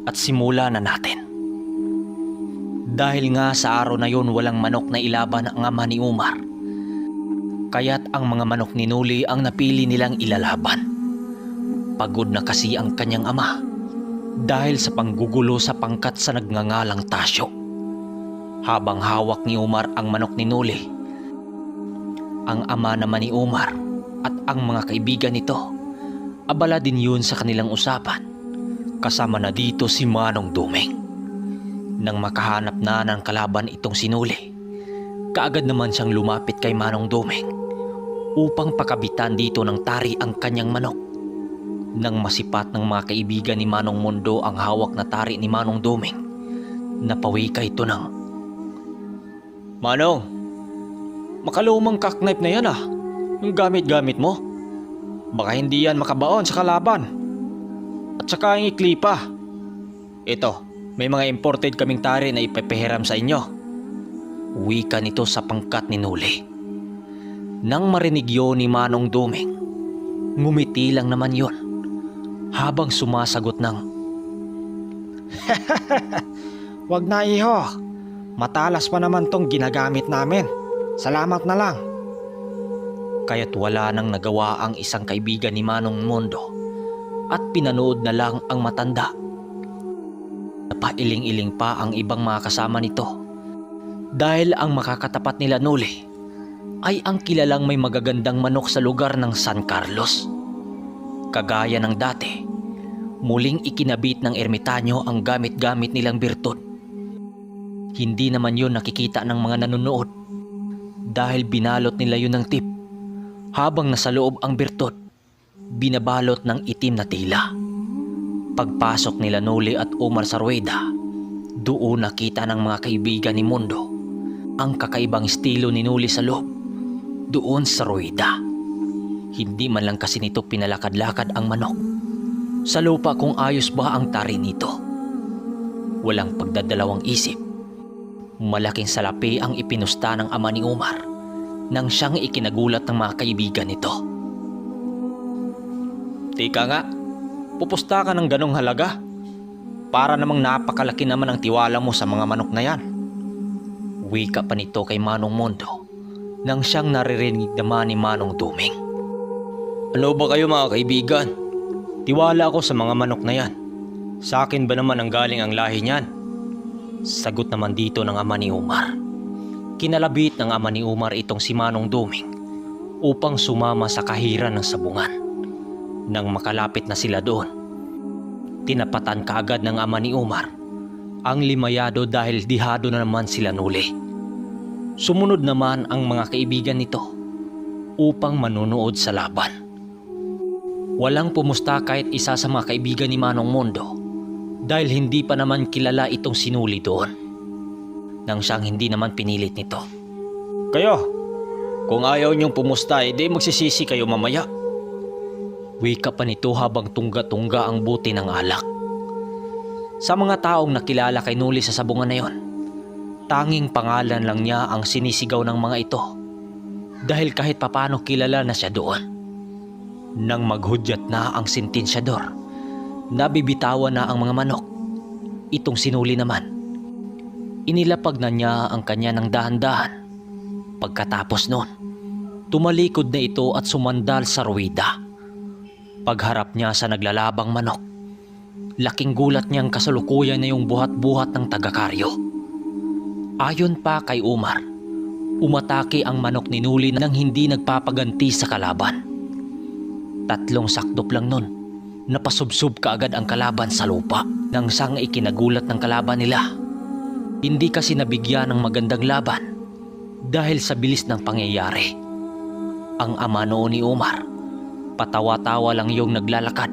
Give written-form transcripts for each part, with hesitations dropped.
At simula na natin. Dahil nga sa araw na yun walang manok na ilaban ang ama ni Umar. Kaya't ang mga manok ni Nuli ang napili nilang ilalaban. Pagod na kasi ang kanyang ama dahil sa panggugulo sa pangkat sa nagngangalang Tasyo. Habang hawak ni Umar ang manok ni Nuli, ang ama naman ni Umar at ang mga kaibigan nito, abala din yun sa kanilang usapan. Kasama na dito si Manong Dumeng. Nang makahanap na ng kalaban itong si Nuli, kaagad naman siyang lumapit kay Manong Dumeng upang pakabitan dito ng tari ang kanyang manok. Nang masipat ng mga kaibigan ni Manong Mundo ang hawak na tari ni Manong Dumeng, napawika ito ng, "Manong, makalumang cock-knife na yan yung gamit-gamit mo. Baka hindi yan makabaon sa kalaban. At saka yung iklipa. Ito, may mga imported kaming tari na ipepehiram sa inyo." Wika nito sa pangkat ni Nuli. Nang marinig yun ni Manong Dumeng, ngumiti lang naman yun habang sumasagot ng, "Wag na iho, matalas pa naman tong ginagamit namin. Salamat na lang." Kaya't wala nang nagawa ang isang kaibigan ni Manong Mundo at pinanood na lang ang matanda. Napailing-iling pa ang ibang mga kasama nito dahil ang makakatapat nila Nuli ay ang kilalang may magagandang manok sa lugar ng San Carlos. Kagaya ng dati, muling ikinabit ng ermitanyo ang gamit-gamit nilang birtud. Hindi naman yun nakikita ng mga nanonood dahil binalot nila yun ng tip habang nasa loob ang birtud, binabalot ng itim na tila. Pagpasok nila Nuli at Umar sa ruweda, doon nakita ng mga kaibigan ni Mundo ang kakaibang estilo ni Nuli sa loob, doon sa ruweda. Hindi man lang kasi nito pinalakad-lakad ang manok sa lupa kung ayos ba ang tari nito. Walang pagdadalawang isip, malaking salapi ang ipinusta ng ama ni Umar nang siyang ikinagulat ng mga kaibigan nito. "Tika nga, pupusta ka ng ganong halaga? Para namang napakalaki naman ang tiwala mo sa mga manok na yan." Wika pa nito kay Manong Mundo nang siyang naririnig naman ni Manong Dumeng. "Ano ba kayo mga kaibigan? Tiwala ako sa mga manok na yan. Sa akin ba naman ang galing ang lahi niyan?" Sagot naman dito ng ama ni Umar. Kinalabit ng ama ni Umar itong si Manong Dumeng upang sumama sa kahiran ng sabungan. Nang makalapit na sila doon, tinapatan kaagad ng ama ni Umar ang limayado dahil dihado na naman sila Nuli. Sumunod naman ang mga kaibigan nito upang manunood sa laban. Walang pumusta kahit isa sa mga kaibigan ni Manong Mundo dahil hindi pa naman kilala itong si Nuli doon. Nang siyang hindi naman pinilit nito, "Kayo, kung ayaw niyong pumusta, di magsisisi kayo mamaya." Wika pa nito habang tungga-tungga ang buti ng alak. Sa mga taong nakilala kay Nuli sa sabungan na yon, tanging pangalan lang niya ang sinisigaw ng mga ito dahil kahit papano kilala na siya doon. Nang maghudyat na ang sentensyador, nabibitawan na ang mga manok. Itong si Nuli naman, inilapag na niya ang kanya ng dahan-dahan. Pagkatapos noon, tumalikod na ito at sumandal sa ruwida. Pagharap niya sa naglalabang manok, laking gulat niyang kasalukuyan na yung buhat-buhat ng taga-karyo. Ayon pa kay Umar, umatake ang manok ni Nuli nang hindi nagpapaganti sa kalaban. 3 sakdop lang nun, napasubsob kaagad ang kalaban sa lupa. Nang siyang ikinagulat ng kalaban nila, hindi kasi nabigyan ng magandang laban dahil sa bilis ng pangyayari. Ang ama noon ni Umar, patawa-tawa lang yung naglalakad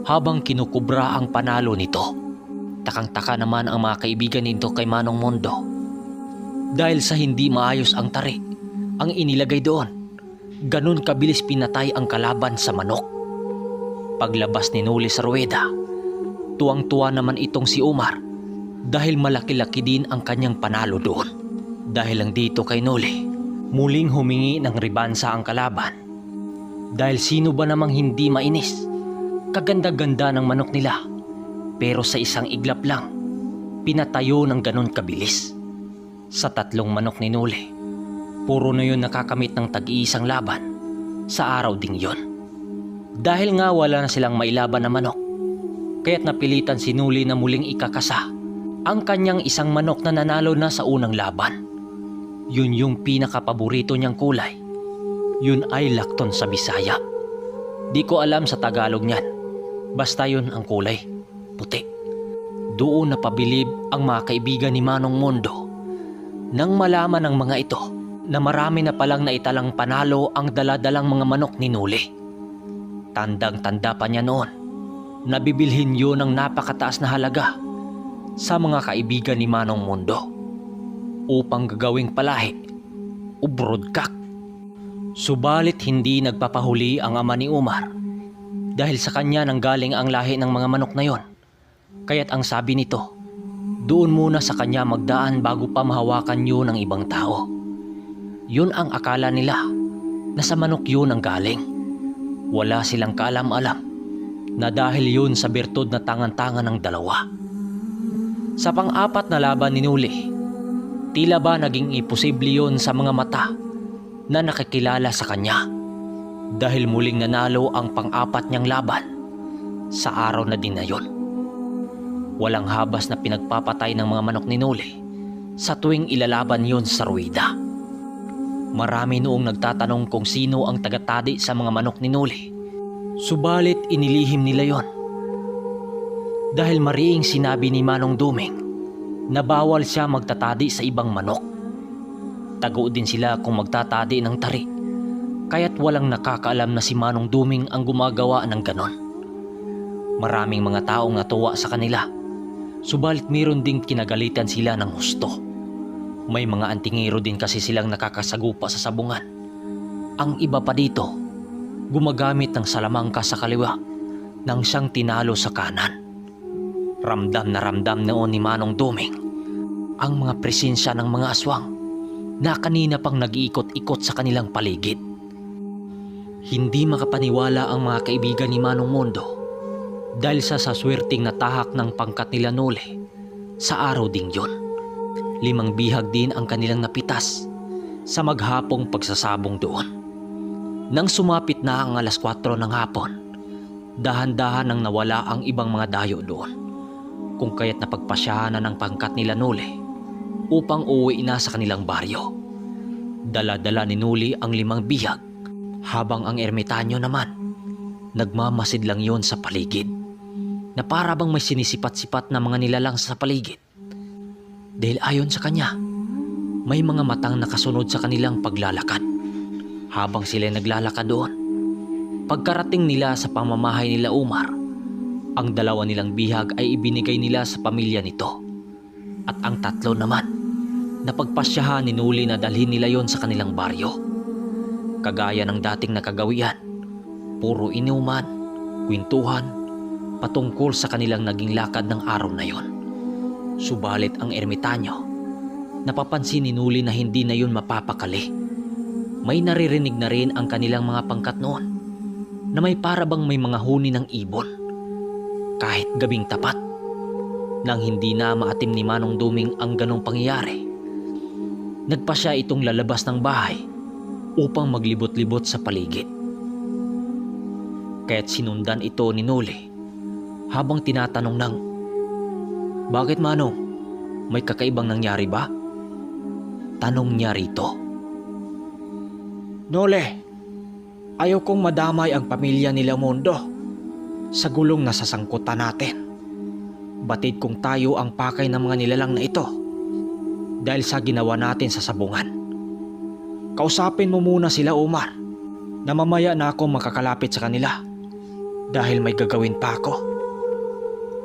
habang kinukubra ang panalo nito. Takang-taka naman ang mga kaibigan nito kay Manong Mundo dahil sa hindi maayos ang tari ang inilagay doon. Ganun kabilis pinatay ang kalaban sa manok. Paglabas ni Nuli sa ruweda, tuwang-tuwa naman itong si Umar dahil malaki-laki din ang kanyang panalo doon. Dahil lang dito kay Nuli, muling humingi ng ribansa ang kalaban. Dahil sino ba namang hindi mainis? Kaganda-ganda ng manok nila, Pero sa isang iglap lang, pinatayo ng ganon kabilis. Sa 3 manok ni Noli, puro na yun nakakamit ng tag-iisang laban sa araw ding yon. Dahil nga wala na silang mailaban na manok, kaya't napilitan si Noli na muling ikakasa ang kanyang isang manok na nanalo na sa unang laban. Yun yung pinakapaborito niyang kulay. Yun ay lakton sa Bisaya. Di ko alam sa Tagalog niyan. Basta yun ang kulay, puti. Doon napabilib ang mga kaibigan ni Manong Mondo nang malaman ng mga ito na marami na palang naitalang panalo ang daladalang mga manok ni Noli. Tandang-tanda pa niya noon, nabibilhin yun ng napakataas na halaga sa mga kaibigan ni Manong Mondo upang gagawing palahi o broodcock. Subalit hindi nagpapahuli ang ama ni Umar dahil sa kanya nanggaling ang lahi ng mga manok na yon. Kaya't ang sabi nito, doon muna sa kanya magdaan bago pa mahawakan yun ng ibang tao. Yun ang akala nila na sa manok yun ang galing. Wala silang kaalam-alam na dahil yun sa birtud na tangan-tangan ng dalawa. Sa pang-4 na laban ni Noli, tila ba naging imposible yun sa mga mata na nakikilala sa kanya dahil muling nanalo ang pang-4 niyang laban sa araw na din na yun. Walang habas na pinagpapatay ng mga manok ni Noli sa tuwing ilalaban yun sa ruwida. Marami noong nagtatanong kung sino ang tagatadi sa mga manok ni Noli. Subalit inilihim nila yon dahil mariing sinabi ni Manong Duming na bawal siya magtatadi sa ibang manok. Tago din sila kung magtatadi ng tari, kaya't walang nakakaalam na si Manong Duming ang gumagawa ng ganon. Maraming mga taong natuwa sa kanila, subalit mayroon ding kinagalitan sila ng husto. May mga antingero din kasi silang nakakasagupa sa sabungan. Ang iba pa dito, gumagamit ng salamangka sa kaliwa nang siyang tinalo sa kanan. Ramdam na ramdam noon ni Manong Duming ang mga presensya ng mga aswang na kanina pang nag-iikot-ikot sa kanilang paligid. Hindi makapaniwala ang mga kaibigan ni Manong Mondo dahil sa saswerteng natahak ng pangkat nila Noli sa araw ding yon. 5 bihag din ang kanilang napitas sa maghapong pagsasabong doon. Nang sumapit na ang 4:00 ng hapon, dahan-dahan nang nawala ang ibang mga dayo doon, kung kaya't napagpasyahan na ng pangkat nila Noli upang uuwi na sa kanilang baryo. Dala-dala ni Noli ang 5 bihag, habang ang ermitanyo naman nagmamasid lang yon sa paligid, na para bang may sinisipat-sipat na mga nilalang sa paligid. Dahil ayon sa kanya, may mga matang nakasunod sa kanilang paglalakad habang sila naglalakad doon. Pagkarating nila sa pamamahay nila Umar, ang 2 nilang bihag ay ibinigay nila sa pamilya nito, at ang 3 naman napagpasyahan ni Noli na dalhin nila yon sa kanilang baryo. Kagaya ng dating nakagawian, puro inuman, kwentuhan, patungkol sa kanilang naging lakad ng araw na yon. Subalit ang ermitanyo, napapansin ni Noli na hindi na yun mapapakali. May naririnig na rin ang kanilang mga pangkat noon na may parabang may mga huni ng ibon. Kahit gabing tapat, nang hindi na maatim ni Manong Duming ang ganong pangyayari, nagpa siya itong lalabas ng bahay upang maglibot-libot sa paligid. Kaya't sinundan ito ni Noli habang tinatanong ng, "Bakit Manong? May kakaibang nangyari ba?" Tanong niya rito. Noli, ayaw kong madamay ang pamilya nila Mondo sa gulong na sasangkutan natin. Batid kung tayo ang pakay ng mga nilalang na ito dahil sa ginawa natin sa sabungan. Kausapin mo muna sila Umar na mamaya na ako makakalapit sa kanila dahil may gagawin pa ako.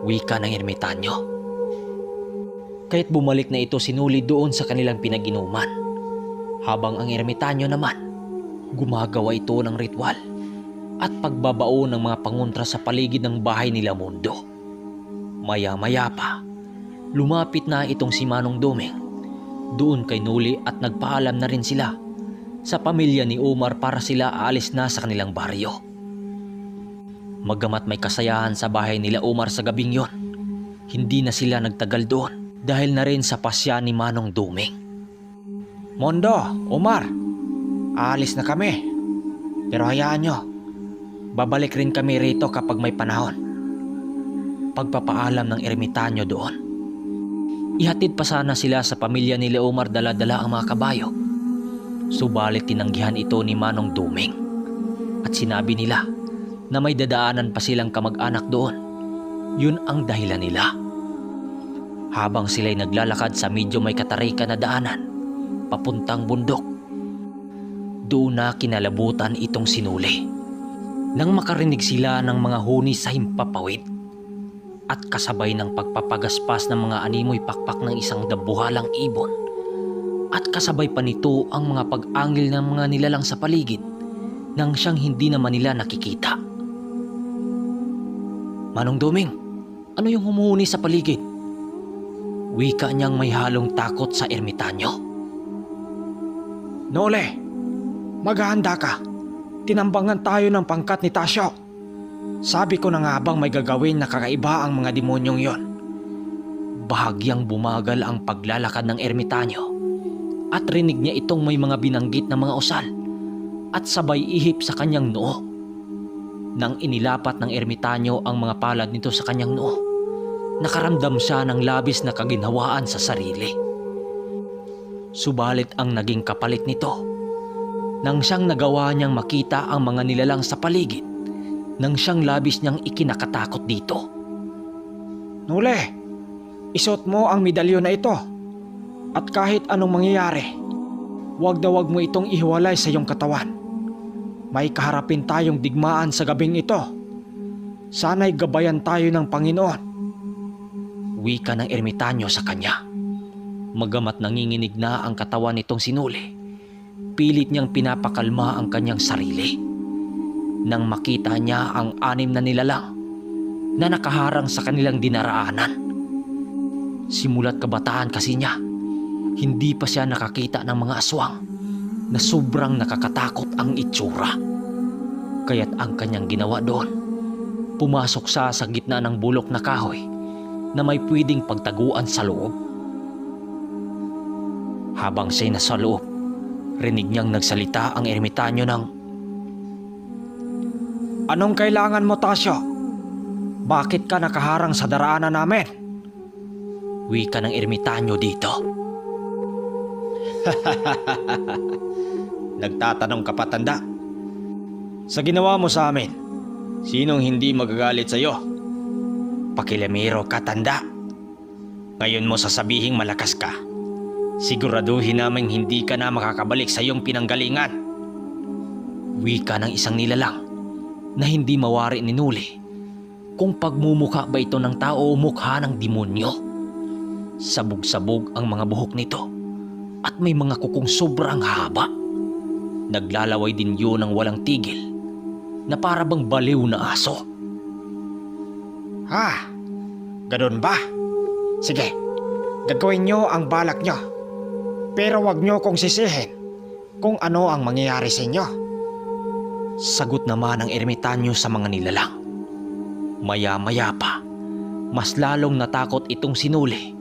Wika ng ermitanyo. Kaya't bumalik na ito si Noli doon sa kanilang pinag-inuman, habang ang ermitanyo naman gumagawa ito ng ritual at pagbabao ng mga pangontra sa paligid ng bahay nila Mondo. Maya-maya pa, lumapit na itong si Manong Duming doon kay Noli at nagpaalam na rin sila sa pamilya ni Umar para sila aalis na sa kanilang baryo. Magamat may kasayahan sa bahay nila Umar sa gabing yon, Hindi na sila nagtagal doon dahil na rin sa pasya ni Manong Duming. Mondo, Omar, aalis na kami. Pero hayaan nyo, babalik rin kami rito kapag may panahon. Pagpapaalam ng ermitanyo doon. Ihatid pa sana sila sa pamilya ni Leomar dala-dala ang mga kabayo. Subalit tinanggihan ito ni Manong Duming at sinabi nila na may dadaanan pa silang kamag-anak doon. Yun ang dahilan nila. Habang sila'y naglalakad sa medyo may katarika na daanan, papuntang bundok, doon na kinalabutan itong sinuli. Nang makarinig sila ng mga huni sa himpapawid at kasabay ng pagpapagaspas ng mga animoy pakpak ng isang dabuhalang ibon, at kasabay pa nito ang mga pag-angil ng mga nilalang sa paligid nang siyang hindi naman nila nakikita. Manong Duming, ano yung humuhuni sa paligid? Wika niyang may halong takot sa ermitanyo. Nole, maghahanda ka. Tinambangan tayo ng pangkat ni Tasyo. Sabi ko na nga bang may gagawin na kakaiba ang mga demonyong yon. Bahagyang bumagal ang paglalakad ng ermitanyo at rinig niya itong may mga binanggit na mga usal at sabay ihip sa kanyang noo. Nang inilapat ng ermitanyo ang mga palad nito sa kanyang noo, nakaramdam siya ng labis na kaginhawaan sa sarili. Subalit ang naging kapalit nito, nang siyang nagawa niyang makita ang mga nilalang sa paligid, nang siyang labis niyang ikinakatakot dito. Nole, isuot mo ang medalyon na ito. At kahit anong mangyayari, wag na wag mo itong ihiwalay sa iyong katawan. May kaharapin tayong digmaan sa gabing ito. Sana'y gabayan tayo ng Panginoon. Wika ng ermitanyo sa kanya. Magamat nanginginig na ang katawan nitong sinuli, pilit niyang pinapakalma ang kanyang sarili. Nang makita niya ang 6 na nilalang na nakaharang sa kanilang dinaraanan. Simulat kabataan kasi niya, hindi pa siya nakakita ng mga aswang na sobrang nakakatakot ang itsura. Kaya't ang kanyang ginawa doon, pumasok siya sa gitna ng bulok na kahoy na may pwedeng pagtaguan sa loob. Habang siya'y nasa loob, rinig niyang nagsalita ang ermitanyo ng, Anong kailangan mo, Tasyo? Bakit ka nakaharang sa daraanan namin? wika ng ermitanyo dito. Nagtatanong ka pa, tanda? Sa ginawa mo sa amin, sinong hindi magagalit sa iyo? Pakilamero ka, tanda. Ngayon mo sasabihing malakas ka. Siguraduhin naming hindi ka na makakabalik sa iyong pinanggalingan. Wika ng isang nilalang na hindi mawari ni Nuli kung pagmumukha ba ito ng tao o mukha ng demonyo. Sabog-sabog ang mga buhok nito at may mga kukong sobrang haba. Naglalaway din yun ng walang tigil na para bang baliw na aso. Ha? Ganun ba? Sige, gagawin nyo ang balak nyo. Pero wag nyo kong sisihin kung ano ang mangyayari sa inyo. Sagot naman ang ermitanyo sa mga nilalang. Maya-maya pa, mas lalong natakot itong sinuli.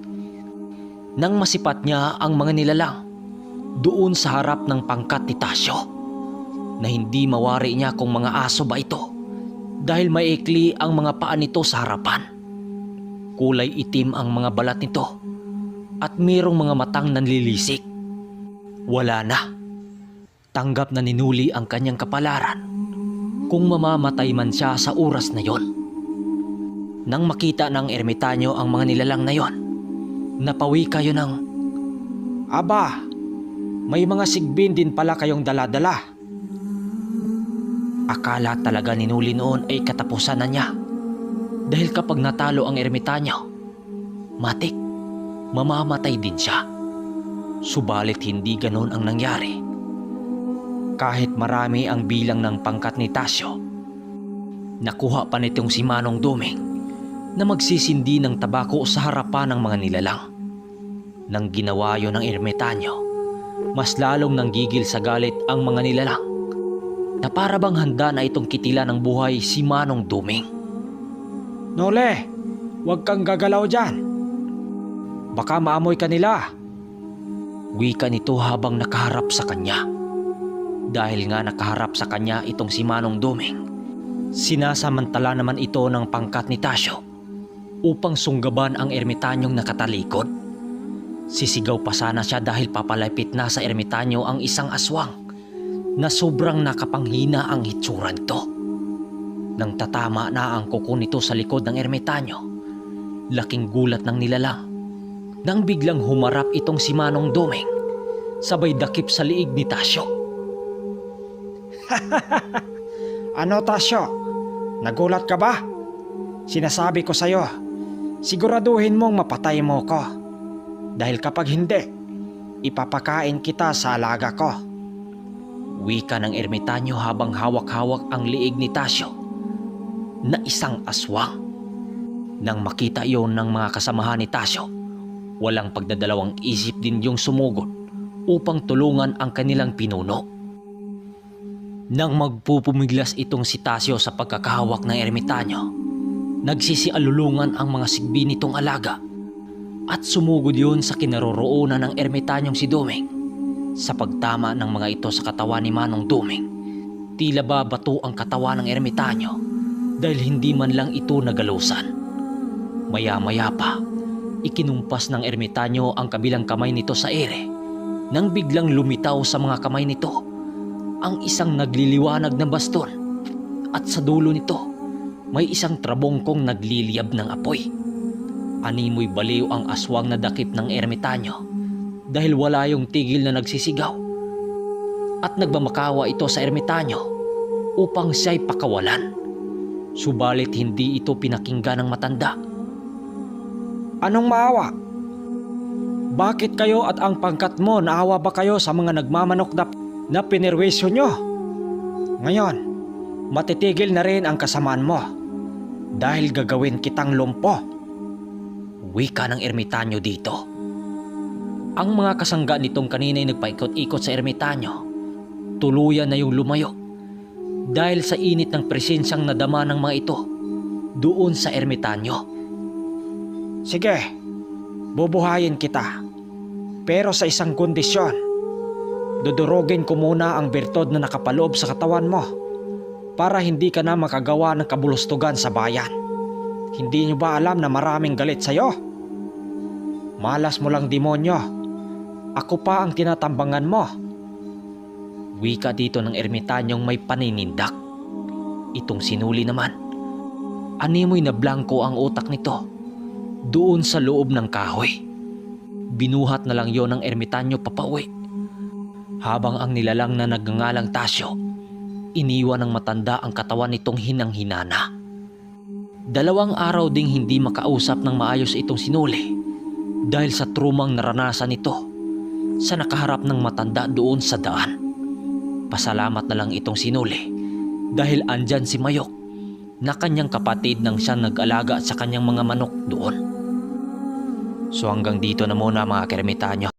Nang masipat niya ang mga nilalang doon sa harap ng pangkat ni Tasyo, na hindi mawari niya kung mga aso ba ito dahil maikli ang mga paa nito sa harapan. Kulay itim ang mga balat nito at mayroong mga matang nanlilisik. Wala na. Tanggap na ni Nuli ang kanyang kapalaran kung mamamatay man siya sa oras na yon. Nang makita ng ermitanyo ang mga nilalang na yon, napawi kayo ng, Aba, may mga sigbin din pala kayong dala-dala. Akala talaga ni Nuli noon ay katapusan na niya. Dahil kapag natalo ang ermitanyo, matik, mamamatay din siya. Subalit hindi ganon ang nangyari. Kahit marami ang bilang ng pangkat ni Tasyo, nakuha pa nitong si Manong Duming na magsisindi ng tabako sa harapan ng mga nilalang. Nang ginawa yun ng ermitanyo, mas lalong nanggigil sa galit ang mga nilalang na para bang handa na itong kitila ng buhay si Manong Duming. Nole, Huwag kang gagalaw dyan. Baka maamoy ka nila. Wika nito habang nakaharap sa kanya. Dahil nga nakaharap sa kanya itong si Manong Duming, sinasamantala naman ito ng pangkat ni Tasyo upang sunggaban ang ermitanyong nakatalikod. Sisigaw pa sana siya dahil papalapit na sa ermitanyo ang isang aswang na sobrang nakapanghina ang hitsura nito. Nang tatama na ang kuko nito sa likod ng ermitanyo, laking gulat ng nilalang nang biglang humarap itong si Manong Duming sabay dakip sa liig ni Tasyo. Ano, Tasyo? Nagulat ka ba? Sinasabi ko sa'yo, siguraduhin mong mapatay mo ko. Dahil kapag hindi, ipapakain kita sa alaga ko. Wika ng ermitanyo habang hawak-hawak ang liig ni Tasyo na isang aswang. Nang makita iyon ng mga kasamahan ni Tasyo, walang pagdadalawang isip din yung sumugod upang tulungan ang kanilang pinuno. Nang magpupumiglas itong si Tasyo sa pagkakahawak ng ermitanyo, nagsisialulungan ang mga sigbi nitong alaga at sumugod yun sa kinaroroonan ng ermitanyong si Duming. Sa pagtama ng mga ito sa katawan ni Manong Duming, tila ba bato ang katawan ng ermitanyo dahil hindi man lang ito nagalusan. Maya-maya pa, ikinumpas ng ermitanyo ang kabilang kamay nito sa ere nang biglang lumitaw sa mga kamay nito ang isang nagliliwanag na baston at sa dulo nito may isang trabongkong nagliliyab ng apoy. Animoy baliw ang aswang na dakip ng ermitanyo dahil wala yung tigil na nagsisigaw at nagmamakawa ito sa ermitanyo upang siya'y pakawalan. Subalit hindi ito pinakinggan ng matanda. Anong maawa? Bakit kayo at ang pangkat mo naawa ba kayo sa mga nagmamanok na pinerwisyo nyo? Ngayon, matitigil na rin ang kasamaan mo dahil gagawin kitang lumpo. Wika ng ermitanyo dito. Ang mga kasangga nitong kanina ay nagpaikot-ikot sa ermitanyo. Tuluyan na yung lumayo dahil sa init ng presensyang nadama ng mga ito doon sa ermitanyo. Sige, bubuhayin kita. Pero sa isang kondisyon. Dudurugin ko muna ang bertod na nakapaloob sa katawan mo para hindi ka na makagawa ng kabulustugan sa bayan. Hindi nyo ba alam na maraming galit sa'yo? Malas mo lang, demonyo. Ako pa ang tinatambangan mo. Wika dito ng ermitanyong may paninindak. Itong sinuli naman, animoy na blanko ang utak nito doon sa loob ng kahoy. Binuhat na lang yon ng ermitanyo papauwi. Habang ang nilalang na nagngangalang Tasyo, iniwan ng matanda ang katawan nitong hinang-hinana. 2 araw ding hindi makausap ng maayos itong sinuli dahil sa trumang naranasan nito sa nakaharap ng matanda doon sa daan. Pasalamat na lang itong sinuli dahil andyan si Mayok na kanyang kapatid nang siya nag-alaga sa kanyang mga manok doon. So hanggang dito na muna mga kermitanyo.